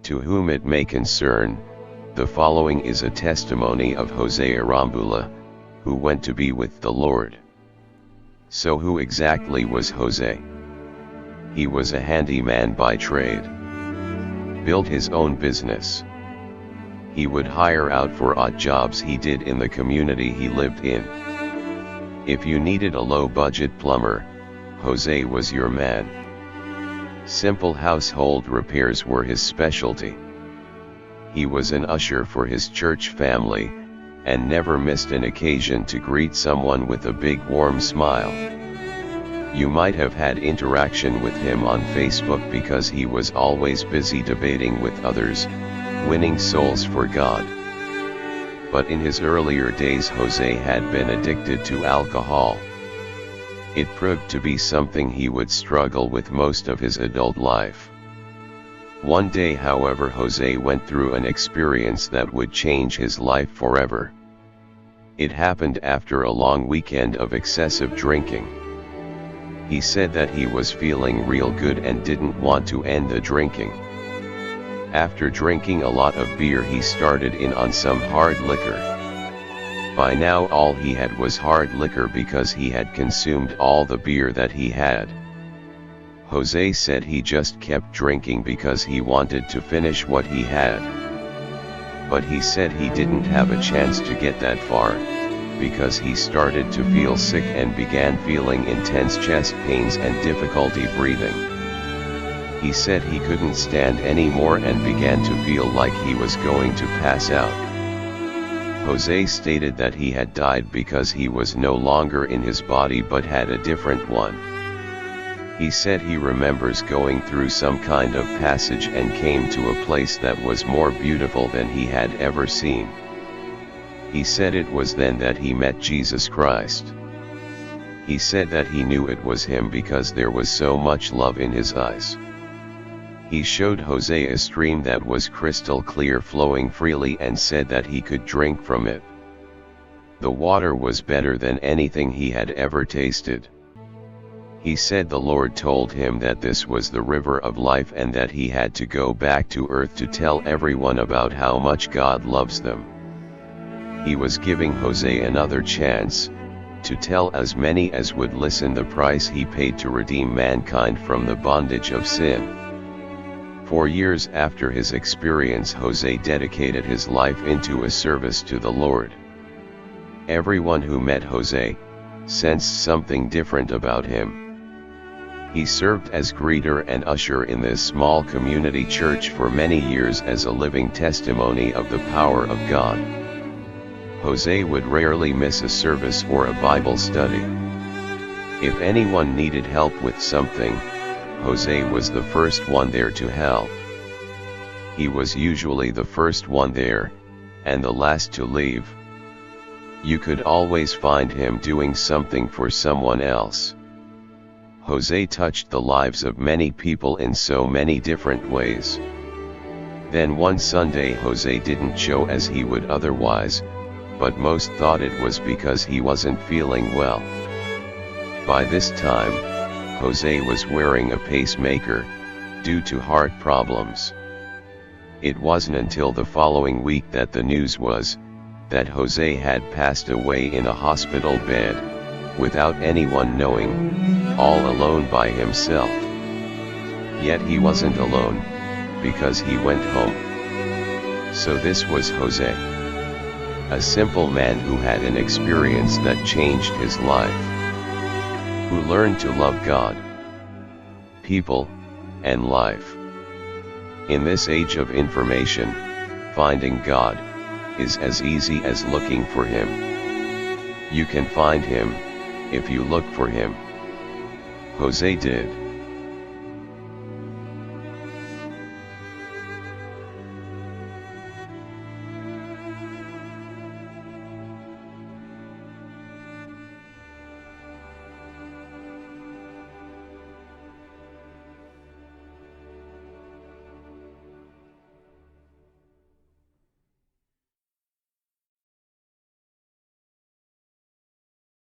To whom it may concern, the following is a testimony of Jose Arambula, who went to be with the Lord. So who exactly was Jose? He was a handyman by trade. Built his own business. He would hire out for odd jobs he did in the community he lived in. If you needed a low-budget plumber, Jose was your man. Simple household repairs were his specialty. He was an usher for his church family, and never missed an occasion to greet someone with a big warm smile. You might have had interaction with him on Facebook because he was always busy debating with others, winning souls for God. But in his earlier days Jose had been addicted to alcohol. It proved to be something he would struggle with most of his adult life. One day, however, Jose went through an experience that would change his life forever. It happened after a long weekend of excessive drinking. He said that he was feeling real good and didn't want to end the drinking. After drinking a lot of beer, he started in on some hard liquor. By now all he had was hard liquor because he had consumed all the beer that he had. Jose said he just kept drinking because he wanted to finish what he had. But he said he didn't have a chance to get that far, because he started to feel sick and began feeling intense chest pains and difficulty breathing. He said he couldn't stand anymore and began to feel like he was going to pass out. Jose stated that he had died because he was no longer in his body but had a different one. He said he remembers going through some kind of passage and came to a place that was more beautiful than he had ever seen. He said it was then that he met Jesus Christ. He said that he knew it was him because there was so much love in his eyes. He showed Jose a stream that was crystal clear, flowing freely, and said that he could drink from it. The water was better than anything he had ever tasted. He said the Lord told him that this was the river of life and that he had to go back to earth to tell everyone about how much God loves them. He was giving Jose another chance, to tell as many as would listen the price he paid to redeem mankind from the bondage of sin. 4 years after his experience, Jose dedicated his life into a service to the Lord. Everyone who met Jose sensed something different about him. He served as greeter and usher in this small community church for many years as a living testimony of the power of God. Jose would rarely miss a service or a Bible study. If anyone needed help with something, Jose was the first one there to help. He was usually the first one there, and the last to leave. You could always find him doing something for someone else. Jose touched the lives of many people in so many different ways. Then one Sunday Jose didn't show as he would otherwise, but most thought it was because he wasn't feeling well. By this time, Jose was wearing a pacemaker, due to heart problems. It wasn't until the following week that the news was, that Jose had passed away in a hospital bed, without anyone knowing, all alone by himself. Yet he wasn't alone, because he went home. So this was Jose. A simple man who had an experience that changed his life. Who learned to love God, people, and life. In this age of information, finding God is as easy as looking for Him. You can find Him if you look for Him. Jose did.